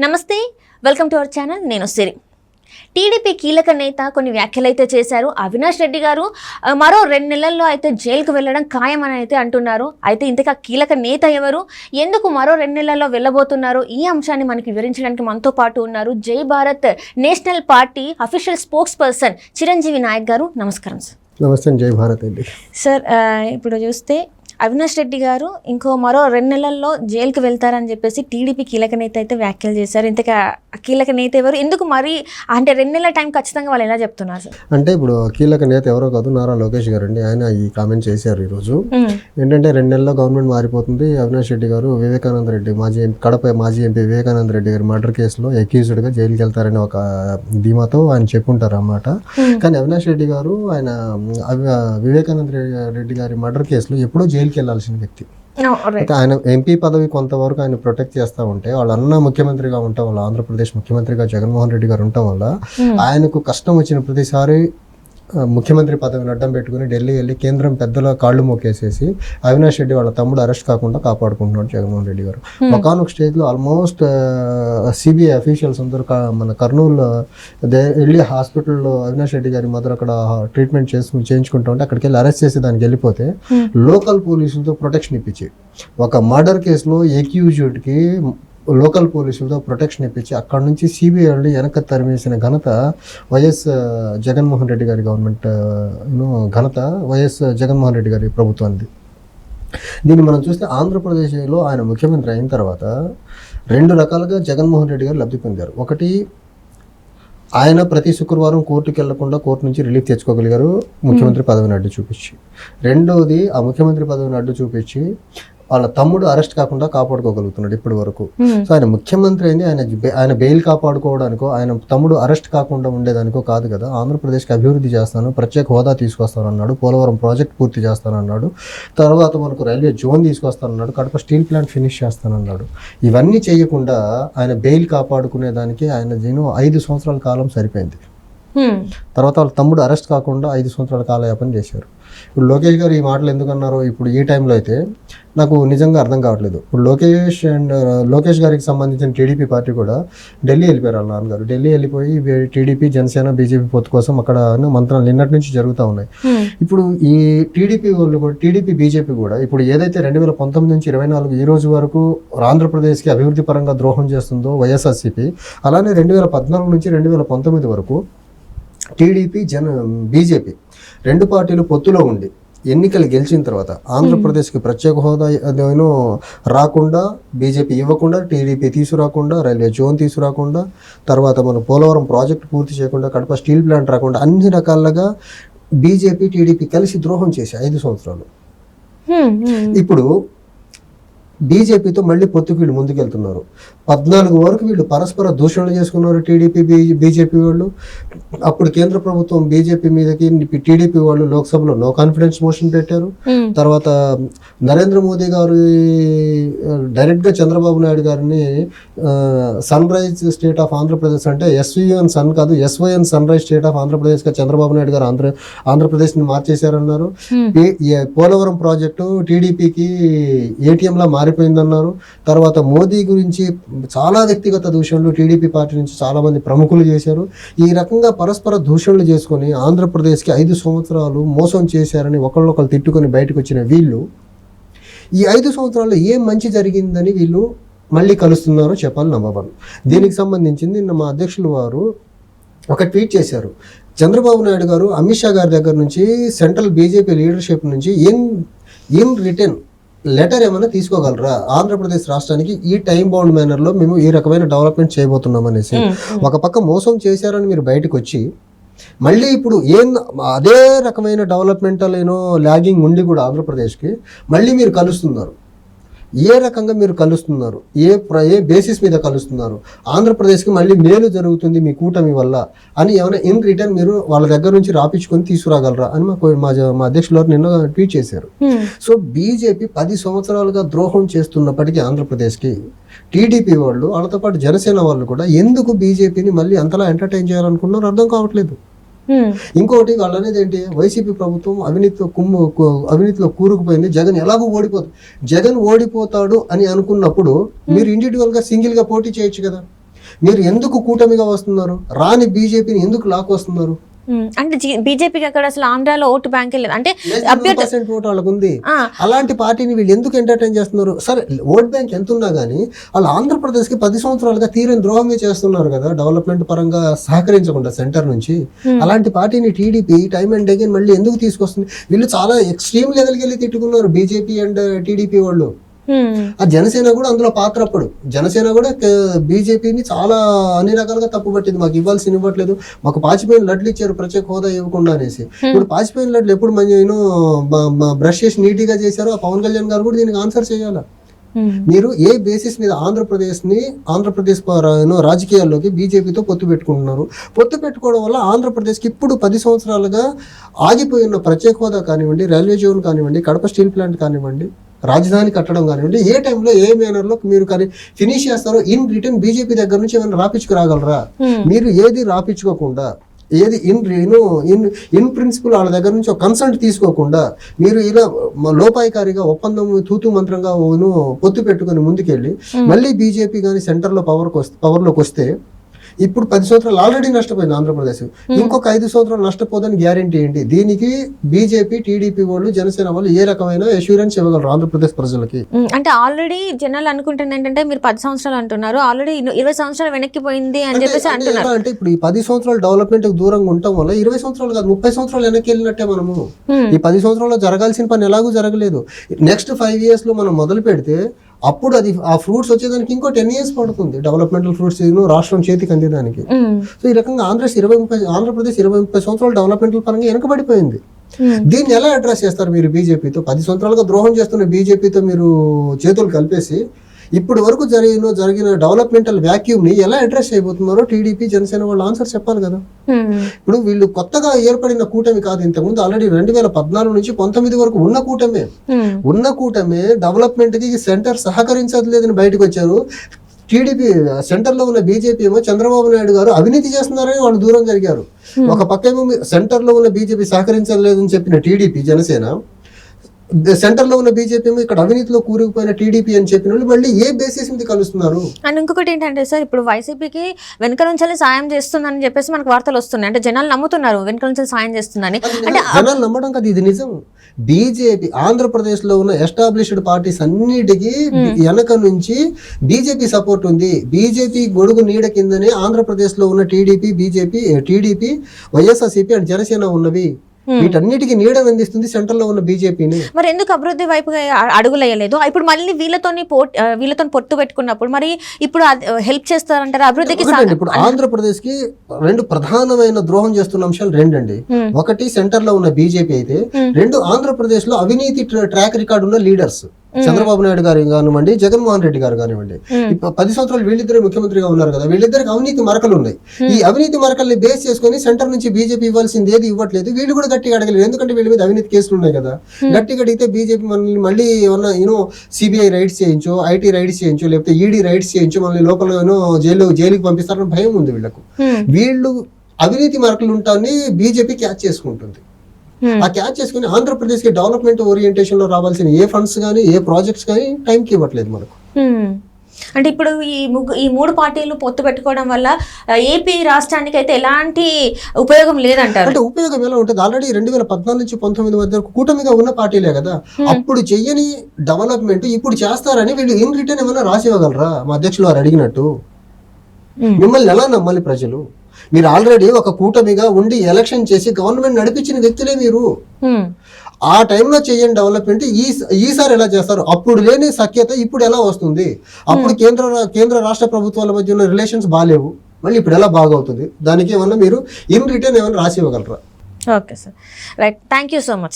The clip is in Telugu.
నమస్తే, వెల్కమ్ టు అవర్ ఛానల్. నేను సిరి. టీడీపీ కీలక నేత కొన్ని వ్యాఖ్యలు అయితే చేశారు. అవినాష్ రెడ్డి గారు మరో 2 నెలల్లో అయితే జైలుకు వెళ్ళడం ఖాయమని అయితే అంటున్నారు. అయితే ఇంతగా కీలక నేత ఎవరు, ఎందుకు మరో 2 నెలల్లో వెళ్ళబోతున్నారు, ఈ అంశాన్ని మనకి వివరించడానికి మనతో పాటు ఉన్నారు Jai Bharat national party official spokesperson Chiranjeevi Nayak garu. నమస్కారం సార్. నమస్తే. జై భారత్ అండి. సార్, ఇప్పుడు చూస్తే అవినాష్ రెడ్డి గారు ఇంకో మరో 2 నెలల్లో జైలుకి వెళ్తారని చెప్పేసి టీడీపీ కీలక నేత అయితే వ్యాఖ్యలు చేశారు. ఇంతగా కీలక నేత ఎవరు, ఎందుకు మరి అంటే 2 నెలల టైం ఖచ్చితంగా వాళ్ళు ఎలా చెప్తున్నారు సార్? అంటే ఇప్పుడు కీలక నేత ఎవరో కాదు, నారా లోకేష్ గారు అండి. ఆయన ఈ కామెంట్ చేశారు ఈరోజు. ఏంటంటే 2 నెలల్లో గవర్నమెంట్ మారిపోతుంది, అవినాష్ రెడ్డి గారు వివేకానంద రెడ్డి కడప మాజీ ఎంపీ వివేకానంద రెడ్డి గారి మర్డర్ కేసులో అక్యూజ్డ్గా జైలుకి వెళ్తారని ఒక ధీమాతో ఆయన చెప్పుంటారు అన్నమాట. కానీ అవినాష్ రెడ్డి గారు ఆయన వివేకానంద రెడ్డి గారి మర్డర్ కేసులో ఎప్పుడో జైలుకి వెళ్ళాల్సిన వ్యక్తి. అయితే ఆయన ఎంపీ పదవి కొంతవరకు ఆయన ప్రొటెక్ట్ చేస్తూ ఉంటే, వాళ్ళ అన్న ముఖ్యమంత్రిగా ఉండటం వల్ల, ఆంధ్రప్రదేశ్ ముఖ్యమంత్రిగా జగన్మోహన్ రెడ్డి గారు ఉండటం వల్ల ఆయనకు కష్టం వచ్చిన ప్రతిసారి ముఖ్యమంత్రి పదవిని అడ్డం పెట్టుకుని ఢిల్లీ వెళ్ళి కేంద్రం పెద్దల కాళ్ళు మొక్కేసేసి అవినాష్ రెడ్డి వాళ్ళ తమ్ముడు అరెస్ట్ కాకుండా కాపాడుకుంటున్నాడు జగన్మోహన్ రెడ్డి గారు. ఒకనొక స్టేజ్లో ఆల్మోస్ట్ సిబిఐ అఫీషియల్స్ అందరూ మన కర్నూలు వెళ్ళి హాస్పిటల్లో అవినాష్ రెడ్డి గారి మదర్ అక్కడ ట్రీట్మెంట్ చేయించుకుంటూ ఉంటే అక్కడికి వెళ్ళి అరెస్ట్ చేసి దానికి వెళ్ళిపోతే లోకల్ పోలీసులతో ప్రొటెక్షన్ ఇప్పించి, ఒక మర్డర్ కేసులో ఎక్యూజ్డ్కి లోకల్ పోలీసులతో ప్రొటెక్షన్ ఇప్పించి అక్కడ నుంచి సిబిఐ వాళ్ళని వెనక తరిమేసిన ఘనత వైఎస్ జగన్మోహన్ రెడ్డి గారి గవర్నమెంట్ ఘనత వైఎస్ జగన్మోహన్ రెడ్డి గారి ప్రభుత్వానికి. దీన్ని మనం చూస్తే ఆంధ్రప్రదేశ్లో ఆయన ముఖ్యమంత్రి అయిన తర్వాత 2 రకాలుగా జగన్మోహన్ రెడ్డి గారు లబ్ధి పొందారు. ఒకటి, ఆయన ప్రతి శుక్రవారం కోర్టుకి వెళ్లకుండా కోర్టు నుంచి రిలీఫ్ తెచ్చుకోగలిగారు ముఖ్యమంత్రి పదవిని అడ్డు చూపించి. రెండవది, ఆ ముఖ్యమంత్రి పదవిని అడ్డు చూపించి వాళ్ళ తమ్ముడు అరెస్ట్ కాకుండా కాపాడుకోగలుగుతున్నాడు ఇప్పటి వరకు. సో ఆయన ముఖ్యమంత్రి అయింది ఆయన బెయిల్ కాపాడుకోవడానికో, ఆయన తమ్ముడు అరెస్ట్ కాకుండా ఉండేదానికో కాదు కదా. ఆంధ్రప్రదేశ్కి అభివృద్ధి చేస్తాను, ప్రత్యేక హోదా తీసుకొస్తానన్నాడు, పోలవరం ప్రాజెక్ట్ పూర్తి చేస్తానన్నాడు, తర్వాత మనకు రైల్వే జోన్ తీసుకొస్తానన్నాడు, కడప స్టీల్ ప్లాంట్ ఫినిష్ చేస్తానన్నాడు. ఇవన్నీ చేయకుండా ఆయన బెయిల్ కాపాడుకునేదానికి ఆయన 5 సంవత్సరాల కాలం సరిపోయింది. తర్వాత వాళ్ళ తమ్ముడు అరెస్ట్ కాకుండా 5 సంవత్సరాల కాలయాపన చేశారు. ఇప్పుడు లోకేష్ గారు ఈ మాటలు ఎందుకన్నారో ఇప్పుడు ఈ టైంలో అయితే నాకు నిజంగా అర్థం కావట్లేదు. ఇప్పుడు లోకేష్ గారికి సంబంధించిన టీడీపీ పార్టీ కూడా ఢిల్లీ వెళ్ళిపోయారు. వాళ్ళ నాన్నగారు ఢిల్లీ వెళ్ళిపోయి టీడీపీ జనసేన బీజేపీ పొత్తు కోసం అక్కడ మంత్రాలు నిన్నటి నుంచి జరుగుతూ ఉన్నాయి. ఇప్పుడు ఈ టీడీపీ వాళ్ళు కూడా, టీడీపీ బీజేపీ కూడా ఇప్పుడు ఏదైతే 2019 నుంచి 2024 ఈ రోజు వరకు ఆంధ్రప్రదేశ్కి అభివృద్ధి పరంగా ద్రోహం చేస్తుందో వైఎస్ఆర్సీపీ, అలానే 2014 నుంచి 2019 వరకు టీడీపీ బీజేపీ 2 పార్టీలు పొత్తులో ఉండి ఎన్నికలు గెలిచిన తర్వాత ఆంధ్రప్రదేశ్కి ప్రత్యేక హోదా రాకుండా, బీజేపీ ఇవ్వకుండా, టీడీపీ తీసుకురాకుండా, రైల్వే జోన్ తీసుకురాకుండా, తర్వాత మన పోలవరం ప్రాజెక్ట్ పూర్తి చేయకుండా, కడప స్టీల్ ప్లాంట్ రాకుండా, అన్ని రకాలుగా బీజేపీ టీడీపీ కలిసి ద్రోహం చేసి 5 సంవత్సరాలు. ఇప్పుడు బీజేపీతో మళ్ళీ పొత్తుకు వీళ్ళు ముందుకెళ్తున్నారు. 14 వరకు వీళ్ళు పరస్పర దూషణలు చేసుకున్నారు టీడీపీ బీజేపీ వాళ్ళు. అప్పుడు కేంద్ర ప్రభుత్వం బీజేపీ మీదకి టీడీపీ వాళ్ళు లోక్సభలో నో కాన్ఫిడెన్స్ మోషన్ పెట్టారు. తర్వాత నరేంద్ర మోదీ గారు డైరెక్ట్గా చంద్రబాబు నాయుడు గారిని sunrise state of Andhra Pradesh అంటే ఎస్వీఎన్ సన్ కాదు, SYN sunrise state of ఆంధ్రప్రదేశ్గా చంద్రబాబు నాయుడు గారు ఆంధ్రప్రదేశ్ని మార్చేశారన్నారు. పోలవరం ప్రాజెక్టు టీడీపీకి ఏటీఎంలా మారిపోయిందన్నారు. తర్వాత మోదీ గురించి చాలా వ్యక్తిగత దూషణలు టీడీపీ పార్టీ నుంచి చాలా మంది ప్రముఖులు చేశారు. ఈ రకంగా పరస్పర దూషణలు చేసుకొని ఆంధ్రప్రదేశ్కి 5 సంవత్సరాలు మోసం చేశారని ఒకళ్ళొకళ్ళు తిట్టుకొని బయటకు వచ్చిన వీళ్ళు ఈ 5 సంవత్సరాల్లో ఏం మంచి జరిగిందని వీళ్ళు మళ్ళీ కలుస్తున్నారో చెప్పాలి నంబర్ 1. దీనికి సంబంధించింది నిన్న మా అధ్యక్షులు వారు ఒక ట్వీట్ చేశారు. చంద్రబాబు నాయుడు గారు అమిత్ షా గారి దగ్గర నుంచి సెంట్రల్ బీజేపీ లీడర్షిప్ నుంచి ఇన్ రిటర్న్ లెటర్ ఏమైనా తీసుకోగలరా, ఆంధ్రప్రదేశ్ రాష్ట్రానికి ఈ టైం బౌండ్ మేనర్లో మేము ఈ రకమైన డెవలప్మెంట్ చేయబోతున్నాం అనేసి. ఒక పక్క మోసం చేశారని మీరు బయటకు వచ్చి మళ్ళీ ఇప్పుడు అదే రకమైన డెవలప్మెంటల్ లాగింగ్ ఉండి కూడా ఆంధ్రప్రదేశ్కి మళ్ళీ మీరు కలుస్తున్నారు. ఏ రకంగా మీరు కలుస్తున్నారు, ఏ బేసిస్ మీద కలుస్తున్నారు, ఆంధ్రప్రదేశ్కి మళ్ళీ మేలు జరుగుతుంది మీ కూటమి వల్ల అని ఏమైనా ఇన్ రిటర్న్ మీరు వాళ్ళ దగ్గర నుంచి రాపించుకొని తీసుకురాగలరా అని మా అధ్యక్షులు నిన్న ట్వీట్ చేశారు. సో బీజేపీ 10 సంవత్సరాలుగా ద్రోహం చేస్తున్నప్పటికీ ఆంధ్రప్రదేశ్కి టీడీపీ వాళ్ళు, వాళ్ళతో పాటు జనసేన వాళ్ళు కూడా ఎందుకు బీజేపీని మళ్ళీ అంతలా ఎంటర్టైన్ చేయాలనుకున్నారో అర్థం కావట్లేదు. ఇంకోటి వాళ్ళు అనేది ఏంటి, వైసీపీ ప్రభుత్వం అవినీతిలో కూరుకుపోయింది, జగన్ ఎలాగో జగన్ ఓడిపోతాడు అని అనుకున్నప్పుడు మీరు ఇండివిజువల్ గా సింగిల్ గా పోటీ చేయొచ్చు కదా. మీరు ఎందుకు కూటమిగా వస్తున్నారు? రాని బీజేపీని ఎందుకు లాక్ వస్తున్నారు? అంటే బీజేపీకి అక్కడ అసలు ఆంధ్రాలో ఓటు బ్యాంక్ లేదు అంటే 1% ఓటు వాళ్ళకు ఉంది. అలాంటి పార్టీని వీళ్ళు ఎందుకు ఎంటర్టైన్ చేస్తున్నారు? సరే ఓట్ బ్యాంక్ ఎంత ఉన్నా కానీ వాళ్ళు ఆంధ్రప్రదేశ్కి 10 సంవత్సరాలుగా తీరని ద్రోహమే చేస్తున్నారు కదా, డెవలప్మెంట్ పరంగా సహకరించకుండా సెంటర్ నుంచి. అలాంటి పార్టీని టీడీపీ టైం అండ్ అగైన్ మళ్ళీ ఎందుకు తీసుకొస్తుంది? వీళ్ళు చాలా ఎక్స్ట్రీమ్ లెవెల్కి వెళ్ళి తిట్టుకున్నారు బీజేపీ అండ్ టీడీపీ వాళ్ళు. ఆ జనసేన కూడా అందులో పాత్ర. అప్పుడు జనసేన కూడా బీజేపీని చాలా అన్ని రకాలుగా తప్పుపట్టింది, మాకు ఇవ్వట్లేదు, మాకు పాచిపోయిన లడ్లు ఇచ్చారు ప్రత్యేక హోదా ఇవ్వకుండా అనేసి. ఇప్పుడు పాచిపోయిన లడ్లు ఎప్పుడు బ్రష్ చేసి నీట్గా చేశారో ఆ పవన్ కళ్యాణ్ గారు కూడా దీనికి ఆన్సర్ చేయాలి. మీరు ఏ బేసిస్ మీద ఆంధ్రప్రదేశ్ రాజకీయాల్లోకి బీజేపీతో పొత్తు పెట్టుకుంటున్నారు? పొత్తు పెట్టుకోవడం వల్ల ఆంధ్రప్రదేశ్కి ఇప్పుడు 10 సంవత్సరాలుగా ఆగిపోయిన ప్రత్యేక హోదా కానివ్వండి, రైల్వే జోన్ కానివ్వండి, కడప స్టీల్ ప్లాంట్ కానివ్వండి, రాజధాని కట్టడం కానివ్వండి, ఏ టైంలో ఏ మేనర్లో మీరు కానీ ఫినిష్ చేస్తారో ఇన్ రిటర్న్ బీజేపీ దగ్గర నుంచి ఏమైనా రాపించుకురాగలరా? మీరు ఏది రాపించుకోకుండా, ఏది ఇన్ ప్రిన్సిపల్ వాళ్ళ దగ్గర నుంచి ఒక కన్సల్ట్ తీసుకోకుండా మీరు ఇలా లోపాయికారిగా ఒప్పందం తూతు మంత్రంగా పొత్తు పెట్టుకుని ముందుకెళ్ళి మళ్ళీ బీజేపీ కానీ సెంటర్లో పవర్లోకి వస్తే ఇప్పుడు 10 సంవత్సరాలు ఆల్రెడీ నష్టపోయింది ఆంధ్రప్రదేశ్, ఇంకొక 5 సంవత్సరాలు నష్టపోదని గ్యారెంటీ ఏంటి? దీనికి బీజేపీ టీడీపీ వాళ్ళు జనసేన వాళ్ళు ఏ రకమైన అష్యూరెన్స్ ఇవ్వగలరు ఆంధ్రప్రదేశ్ ప్రజలకి? అంటే ఆల్రెడీ జనాలు అనుకుంటుంది ఏంటంటే మీరు 10 సంవత్సరాలు అంటున్నారు, ఆల్రెడీ 20 సంవత్సరాలు వెనక్కిపోయింది అని చెప్పేసి అంటున్నారు. అంటే ఇప్పుడు ఈ 10 సంవత్సరాలు డెవలప్మెంట్ దూరంగా ఉండటం వల్ల 20 సంవత్సరాలు కాదు 30 సంవత్సరాలు వెనక్కి వెళ్ళినట్టే. మనము ఈ 10 సంవత్సరాల్లో జరగాల్సిన పని ఎలాగూ జరగలేదు. నెక్స్ట్ 5 years లో మనం మొదలు పెడితే అప్పుడు అది ఆ ఫ్రూట్స్ వచ్చేదానికి ఇంకో 10 years పడుతుంది, డెవలప్మెంటల్ ఫ్రూట్స్ రాష్ట్రం చేతికి అందేదానికి. సో ఈ రకంగా ఆంధ్రప్రదేశ్ 20-30 సంవత్సరాలు డెవలప్మెంటల్ పరంగా వెనకబడిపోయింది. దీన్ని ఎలా అడ్రస్ చేస్తారు మీరు? బీజేపీతో 10 సంవత్సరాలుగా ద్రోహం చేస్తున్న బీజేపీతో మీరు చేతులు కలిపేసి ఇప్పటి వరకు జరిగిన డెవలప్మెంటల్ వ్యాక్యూమ్ ని ఎలా అడ్రస్ చేయబోతున్నారో టీడీపీ జనసేన వాళ్ళు ఆన్సర్ చెప్పాలి కదా. ఇప్పుడు వీళ్ళు కొత్తగా ఏర్పడిన కూటమి కాదు, ఇంతకుముందు ఆల్రెడీ 2014 నుంచి 19 వరకు ఉన్న కూటమే డెవలప్మెంట్ కి సెంటర్ సహకరించలేదని బయటకు వచ్చారు. టీడీపీ సెంటర్ లో ఉన్న బీజేపీ ఏమో చంద్రబాబు నాయుడు గారు అవినీతి చేస్తున్నారని వాళ్ళు దూరం జరిగారు. ఒక పక్క ఏమో సెంటర్ లో ఉన్న బీజేపీ సహకరించలేదని చెప్పిన టీడీపీ జనసేన, సెంటర్ లో ఉన్న బీజేపీ ఏమో ఇక్కడ అవినీతిలో కూరుకుపోయిన టీడీపీ అని చెప్పిన వాళ్ళు మళ్ళీ ఏ బేసిస్ మీద కలుస్తున్నారు? అండ్ ఇంకొకటి ఏంటంటే సార్, ఇప్పుడు వైసీపీకి వెనక నుంచి సాయం చేస్తుందని చెప్పేసి మనకు వార్తలు వస్తున్నాయి, అంటే జనాలు నమ్ముతున్నారు వెనక నుంచి సాయం చేస్తుందని. అంటే జనాలు నమ్మడం కాదు, ఇది నిజం. బీజేపీ ఆంధ్రప్రదేశ్ లో ఉన్న ఎస్టాబ్లిష్డ్ పార్టీస్ అన్నిటికీ వెనక నుంచి బీజేపీ సపోర్ట్ ఉంది. బీజేపీ గొడుగు నీడ కిందనే ఆంధ్రప్రదేశ్ లో ఉన్న టీడీపీ, వైఎస్ఆర్సీపీ అండ్ జనసేన ఉన్నవి. వీటన్నిటికీ నీడను అందిస్తుంది సెంటర్ లో ఉన్న బీజేపీని. మరి ఎందుకు అభివృద్ధి వైపుగా అడుగులేయలేదు? ఇప్పుడు మళ్ళీ వీళ్ళతో పొత్తు పెట్టుకున్నప్పుడు మరి ఇప్పుడు హెల్ప్ చేస్తారంటారా అభివృద్ధికి? ఇప్పుడు ఆంధ్రప్రదేశ్ కి 2 ప్రధానమైన ద్రోహం చేస్తున్న అంశాలు 2 అండి. ఒకటి సెంటర్ లో ఉన్న బీజేపీ అయితే, 2 ఆంధ్రప్రదేశ్ లో అవినీతి ట్రాక్ రికార్డు ఉన్న లీడర్స్ చంద్రబాబు నాయుడు గారు కానివ్వండి, జగన్మోహన్ రెడ్డి గారు కానివ్వండి. 10 సంవత్సరాలు వీళ్ళిద్దరే ముఖ్యమంత్రిగా ఉన్నారు కదా, వీళ్ళిద్దరికి అవినీతి మరకలు ఉన్నాయి. ఈ అవినీతి మరకల్ని బేస్ చేసుకుని సెంటర్ నుంచి బీజేపీ ఇవ్వాల్సింది ఏది ఇవ్వట్లేదు. వీళ్ళు కూడా గట్టిగా అడగలేదు, ఎందుకంటే వీళ్ళ మీద అవినీతి కేసులు ఉన్నాయి కదా. గట్టిగా అడిగితే బీజేపీ మనల్ని మళ్ళీ ఏమన్నా సిబిఐ రైడ్స్ చేయించో, ఐటీ రైడ్స్ చేయించో, లేకపోతే ఈడీ రైడ్స్ చేయించో, మనల్ని లోపల జైలుకి పంపిస్తారని భయం ఉంది వీళ్ళకు. వీళ్ళు అవినీతి మరకలు ఉంటాయని బీజేపీ క్యాచ్ చేసుకుంటుంది. ఆ క్యాచ్ చేసుకుని ఆంధ్రప్రదేశ్ కి డెవలప్మెంట్ ఓరియంటేషన్ లో రావాల్సిన ఏ ఫండ్స్ కానీ ఏ ప్రాజెక్ట్స్ కానీ టైంకి ఇవ్వట్లేదు మనకు. అంటే ఇప్పుడు ఈ 3 పార్టీలు పొత్తు పెట్టుకోవడం వల్ల ఏపీ రాష్ట్రానికి అయితే ఎలాంటి ఉపయోగం లేదంటారు? అంటే ఉపయోగం ఎలా ఉంటుంది? ఆల్రెడీ 2014 నుంచి 19 మధ్య కూటమిగా ఉన్న పార్టీలే కదా. అప్పుడు చెయ్యని డెవలప్మెంట్ ఇప్పుడు చేస్తారని వీళ్ళు ఇన్ రిటర్న్ ఏమైనా రాసి ఇవ్వగలరా? మా అధ్యక్షులు వారు అడిగినట్టు. మిమ్మల్ని ఎలా నమ్మాలి ప్రజలు? మీరు ఆల్రెడీ ఒక కూటమిగా ఉండి ఎలక్షన్ చేసి గవర్నమెంట్ నడిపించిన వ్యక్తులే మీరు. ఆ టైంలో చేయని డెవలప్మెంట్ ఈసారి ఎలా చేస్తారు? అప్పుడు లేని సఖ్యత ఇప్పుడు ఎలా వస్తుంది? అప్పుడు కేంద్ర రాష్ట్ర ప్రభుత్వాల మధ్య ఉన్న రిలేషన్స్ బాగాలేవు, మళ్ళీ ఇప్పుడు ఎలా బాగవుతుంది? దానికి ఏమన్నా మీరు ఇన్ రిటర్న్ ఏమైనా రాసి ఇవ్వగలరా? Okay sir, right, thank you so much.